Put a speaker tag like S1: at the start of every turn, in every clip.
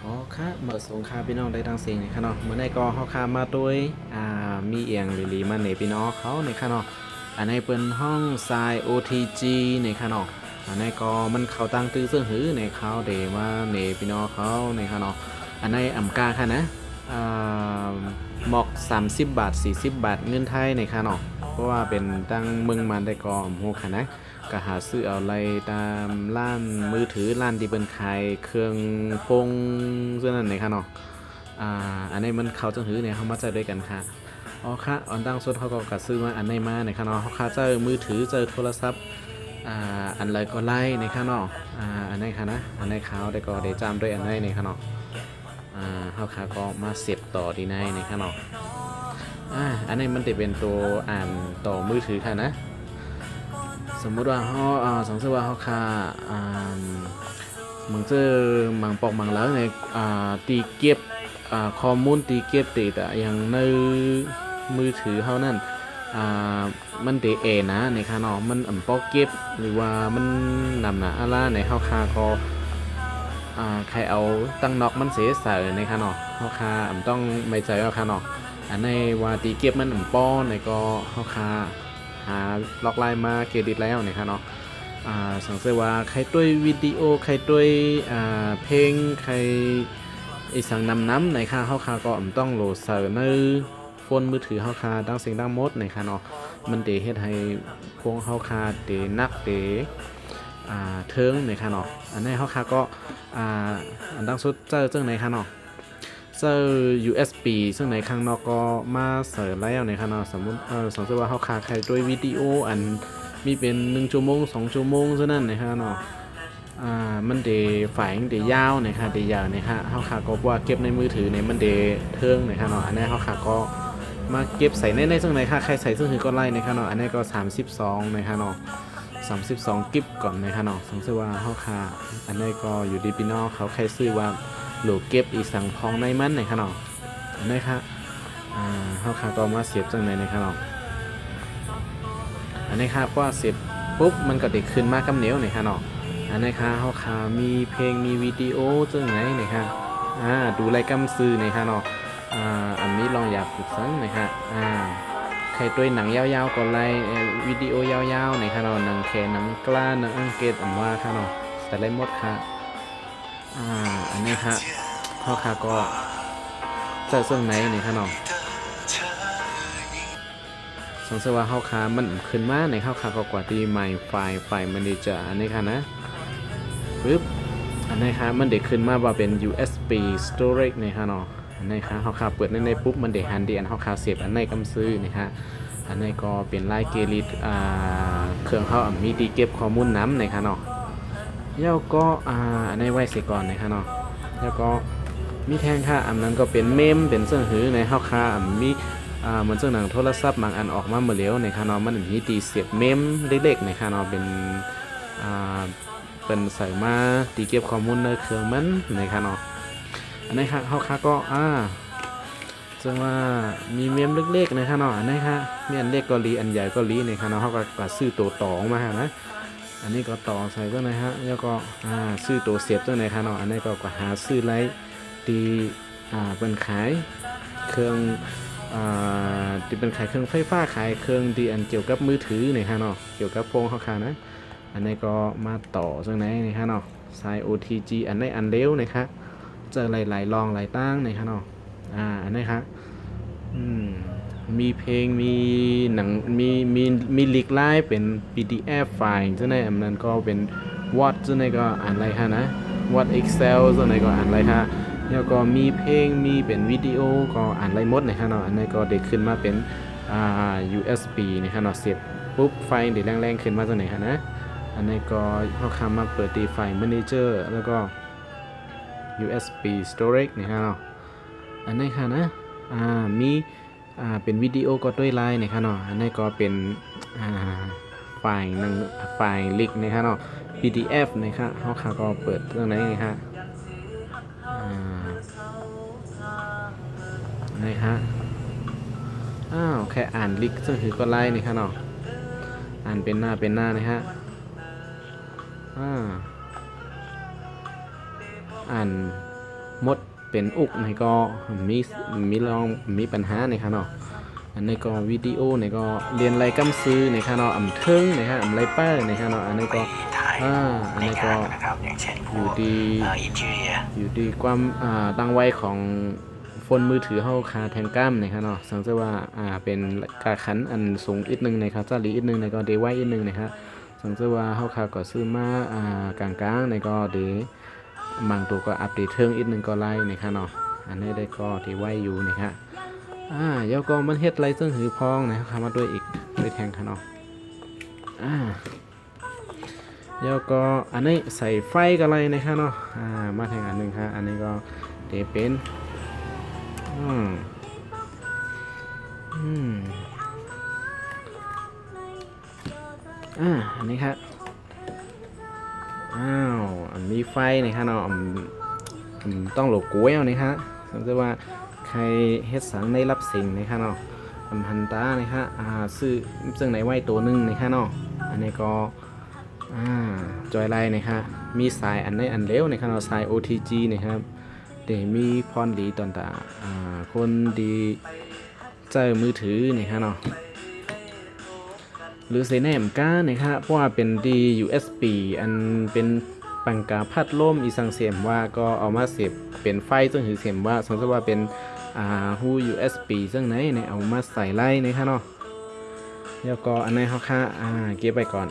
S1: อ๋อค่ะเมื่อสงครามพี่น้องได้ดังเสียงในค่ะเนาะเมื่อในก็เฮาคามาโดยมีเอียงหรือมาในพี่น้องเขาในค่ะเนาะอันนี้เป็นห้องทราย OTG ในค่ะเนาะอันนี้ก็มันเขาตั้งตื้อเสื้อหือในเขาเดมาในพี่น้องเขาในค่ะเนาะอันนี้อ่ำกาค่ะนะอ่าหมอก30บาท40บาทเงินไทยในค่ะเนาะเพราะว่าเป็นตั้งเมืองมันได้ก็โหค่ะนะ ก็หาซื้อเอาอะไรตามร้านมือถือร้านที่เป็นขายเครื่องปรุงเสื้อนั่นเองค่ะเนาะอันนี้มันเขาจะถือเนี่ยเขามาใจด้วยกันค่ะอ๋อค่ะออนดังสุดเขาก็กัดซื้อมาอันในมาในค่ะเนาะเขาคาเจอมือถือเจอโทรศัพท์อันไรก็ไล่ในค่ะเนาะอันนี้ค่ะนะอันนี้เขาได้ก็ได้จำด้วยอันนี้ในค่ะเนาะเขาคาก็มาเสียบต่อดีในค่ะเนาะอันนี้มันจะเป็นตัวอ่านต่อมือถือค่ะนะ สมมุติว่าเขาสมมติว่าเขาค่ามังเจอมังปอกมังแล้วในตีเก็บข้อมูลตีเก็บตีแต่อย่างในมือถือเขานั่นมันเตเอนะในคานอมันอ่ำปอกเก็บหรือว่ามันนำหนาอะไรในเขาคาก็ใครเอาตั้งนอกมันเสียใส่ในคานอเขาคาอ่ำต้องไม่ใจเอาคานออันในว่าตีเก็บมันอ่ำป้อในก็เขาคา หาล็อกไลน์มาเครดิตแล้วนะครับเนาะสังเกตว่าใครด้วยวิดีโอใครด้วยเพลงใครไอสั่งนำในค่าเข้าคาก็ต้องโหลดเสิร์ในโฟนมือถือเข้าคาดังเสียงดังมดในค่ะเนาะมันเดเฮ็ดให้พวงเข้าคาเดนักเดเทิงในค่ะเนาะอันนี้เข้าคาก็อันดังสุดเจอจังในค่ะเนาะ เจอ USB ซึ่งในข้างนอกก็มาเสริมแล้วในข้างนอกสมมติว่าเขาคาใครด้วยวิดีโออันมีเป็น1ชั่วโมง2ชั่วโมงซะนั่นในข้างนอกมันเดฝ่ายเดยาวนะครับเดยาวนะครับเขาคาก็ว่าเก็บในมือถือในมันเดเทิงในข้างนอกอันนี้เขาคาก็มาเก็บใส่ในซึ่งในค่าใครใส่ซึ่งถือก็ไล่ในข้างนอกอันนี้ก็32ในข้างนอก32กิบก่อนในข้างนอกสมมติว่าเขาคาอันนี้ก็อยู่ดีพี่น้องเขาใครซื้อว่าหลูกเก็บอีสังพองในมันในขนมนะครับเขาขาก็มาเสียบจังในขนมอันนี้ครับว่าเสียบปุ๊บมันก็เด็กขึ้นมากกำเหนียวในขนมอันนี้ครับเขาขามีเพลงมีวิดีโอจังไหนนะครับดูไรกำซื้อในขนมอันนี้ลองอยากฝึกสังนะครับใครตัวหนังยาวๆก็ไล่วิดีโอยาวๆในขนมหนังแขนหนังกล้าหนังอังเกตอันว่าขนมแต่ไรหมดครับอันนี้ครับพ่อค้าก็เจอซึ่งไหนในขนมสงสัยว่าข้าค้ามันขึ้นมาในข้าค้าก็กว่าที่ใหม่ไฟล์มันดีจะอันนี้ค่ะนะปึ๊บอันนี้ค่ะมันเด็กขึ้นมาว่าเป็น USB storage ในค่ะเนาะอันนี้ค่ะข้าค้าเปิดในปุ๊บมันเด็กฮันดีอันข้าค้าเสียบอันไหนกำซื้อนี่ฮะอันนี้ก็เป็นไลน์เกลิดเครื่องเขามีดีเก็บข้อมูลน้ำในค่ะเนาะแล้วก็อันนี้ไว้เสียก่อนในค่ะเนาะแล้วก็มีแทงค่ะอันนั้นก็เป็นเมมเป็นเสื้อหือในข้าค้ามีเหมือนเสื้อหนังโทรศัพท์บางอันออกมาเมื่อเลี้ยวในคานอมันมีตีเสียบเมมเล็กๆในคานอเป็นอ่าเป็นใส่มาตีเก็บข้อมูลในเครื่องมันในคานออันนี้ค่ะเขาค่ะก็ซึ่งว่ามีเมมเล็กๆในคานออันนี้ค่ะมีอันเล็กก็ลีอันใหญ่ก็ลีในคานอเขาก็ซื้อตัวต่อมานะอันนี้ก็ต่อใส่ตัวไหนฮะแล้วก็ซื้อตัวเสียบตัวไหนคานออันนี้ก็หาซื้อไลท์ตีเป็นขายเครื่องที่เป็นขายเครื่องไฟฟ้าขายเครื่องดีอันเกี่ยวกับมือถือเนี่ยฮะเนาะเกี่ยวกับโฟนเขาขานะอันนี้ก็มาต่อจังไหนนี่ฮะเนาะสาย OTG อันนี้อันเร็วนะครับเจอหลายๆลองหลายตั้งนี่ฮะเนาะอันนี้ครับมีเพลงมีหนังมีลีกไลฟ์เป็น PDF ไฟล์จังไหนอันนั้นก็เป็น Word จังไหนก็อ่านอะไรฮะนะ Word Excel จังไหนก็อ่านอะไรฮะแล้วก็มีเพลงมีเป็นวิดีโอก็อ่านไรหมดนะครับเนาะอันนี้ก็เด็กขึ้นมาเป็นUSB นะครับเนาะเสียบปุ๊บไฟเด็กแรงๆขึ้นมาตัวไหนครับนะอันนี้ก็เขาคำมาเปิดตีไฟ Manager แล้วก็ USB storage นะครับเนาะอันนี้ค่ะนะมีเป็นวิดีโอก็ด้วยไลน์นะครับเนาะอันนี้ก็เป็นไฟล์หนึ่งไฟล์ลิกนะครับเนาะ PDF นะครับเขาก็เปิดตรงไหนนะครับนี่ฮะแค่อ่านลิกซึ่งถือก็ไล่นี่ครับเนาะอ่านเป็นหน้านะฮะอ่านห มดเป็นอุกในก็มีลองมีปัญหาในค่ะเนาะอันนี้ก็วิดีโอในก็เรียนไรกำซื้อในค่ะเนาะเทิงในค่ะไรป้าในค่ะเนาะอันนี้ก็อันนี้ก็อยู่ดีความตั้งไว้ของโฟนมือถือเฮาคาแทงก้ามในค่ะเนาะสังเกตว่าเป็นกาขันอันสูงอีกนึงในครับจ้าลีอีกนึงในก็เดไว้อีกนึงนะครับสังเกตว่าเฮาคาก็ซื้อมากลางๆในก็เดบางตัวก็อัปเดตเทิงอีกนึงก็ไล่นะครับเนาะอันนี้ได้ก็ที่ไว้อยู่นะครับเดี๋ยวก็มันเฮ็ดไรซึ่งหือพองนะครับมาด้วยอีกด้วยแทงค่ะเนาะเดี๋ยวก็อันนี้ใส่ไฟกันอะไรนะครับเนาะมาแทงอันนึงครับอันนี้ก็เดเป็นอันนี้ครับอันมีไฟนะครับเนาะต้องโหลกล้วยเอานี่ฮะสังเกตว่าใครเฮ็ดสังในรับสิ่งนะครับเนาะหันตานะครับซื้อซึ่งไหนไว้ตัวนึงนะครับเนาะอันนี้ก็จอยไลน์นะครับมีสายอันในอันเร็วนะครับเนาะสาย OTG นะครับเดี๋ยวมีพรดีตอนตาคนดีเจอมือถือนะครับเนาะหรือเซแนมก้านะครับเพราะว่าเป็นดี USB อันเป็นปังกาพัดลมอีสังเสียมว่าก็เอามาเสียบเป็นไฟซึ่งถือเสียมว่าสมมติว่าเป็นหู USB ซึ่งไหนเนี่ยเอามาใส่ไล่นะครับเนาะแล้วก็อันไหนเขาค่าเก็บไปก่อน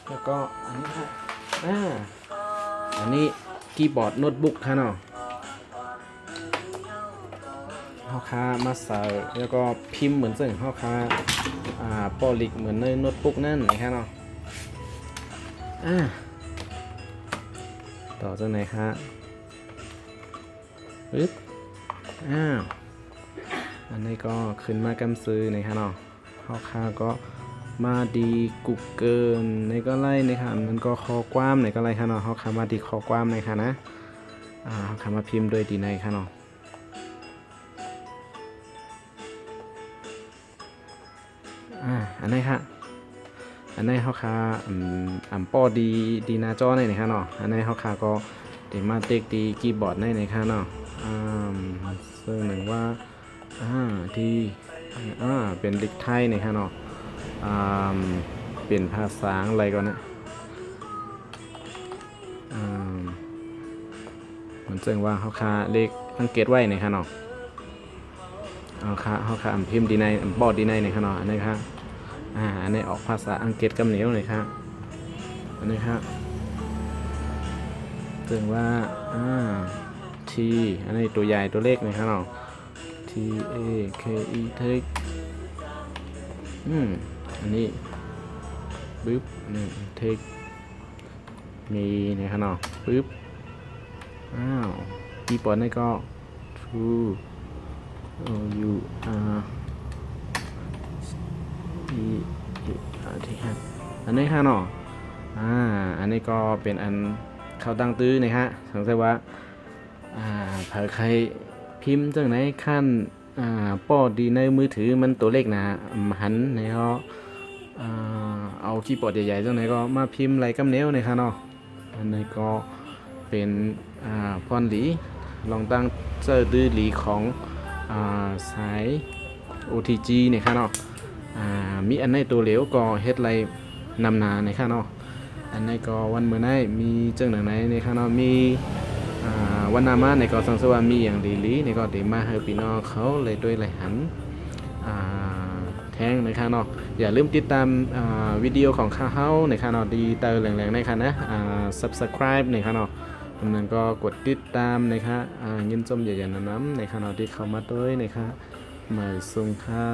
S1: แล้วก็อันนี้ครับอันนี้คีย์บอร์ดโน้ตบุ๊กค่ะเนาะเขาค่ามาใส่แล้วก็พิมพ์เหมือนซึ่งเขาค่าปอลิกเหมือนในโน้ตบุ๊กนั่นนะครับเนาะต่อจากไหนครับปึ๊บอันนี้ก็ขึ้นมากำซื้อนะครับเนาะเขาค่าก็มาดีกุกเกินในก็ไล่นะครับมันก็คอกว้ามในก็ไล่ค่ะเนาะเขาค่ามาดีคอกว้ามในค่ะนะเขาค่ามาพิมพ์ด้วยดีในค่ะเนาะอันนี้ค่ะอันนี้เขาค่าป้อดีหน้าจอในนะครับเนาะอันนี้เขาค่าก็เดี๋ยวมาเต็กดีคีย์บอร์ดในนะครับเนาะซึ่งหนึ่งว่าที่เป็นลิกไทยนะครับเนาะเป็นภาษาอะไรก่อนนะเหมือนเจ้งว่าเขาค่าเลขอังกฤษไว้นะครับเนาะเขาค่าพิมพ์ดีในบอร์ดดีในนะครับเนาะอันนี้ครับอันนี้ออกภาษาอังกฤษกำเหนียวเลยครับอันนี้ครับถึงว่าทีอันนี้ตัวใหญ่ตัวเล็กนะครับเนาะ T A K E เทคอันนี้ปึ๊บนี่เทคมีนะครับเนาะปึ๊บคีย์บอร์ดนี่ก็ True U R E T อันนี้ค่ะเนาะอันนี้ก็เป็นอันเข้าตั้งตื้อนะฮะสังเกตว่าเผื่อใครพิมพ์จังไหนขั้นป้อดีในมือถือมันตัวเลขนะหันในเขาเอาคีย์บอร์ดใหญ่ๆจังไหนก็มาพิมพ์ไรกำเนียวนะครับเนาะอันนี้ก็เป็นพรหลีลองตั้งเจอดื้อหลีของสาย OTG นะครับเนาะมีอันในตัวเหลวก็เฮ็ดไรนำนาในข้างนอกอันในก็วันเมื่อไหนมีเจ้าหนังไหนในข้างนอกมีวันนามาในก็สังสว่ามีอย่างดีลีในก็เดมาเฮปีนอเขาเลยด้วยไหลหันแทงในข้างนอกอย่าลืมติดตามวิดีโอของข้าเฮาในข้างนอกดีเตอร์แรงๆในข้างนะsubscribe ในข้างนอกนั้นก็กดติดตามนะครับยินจมใหญ่ๆน้ำในข้างนอกที่เข้ามาด้วยนะครับเหมือนซุงค่ะ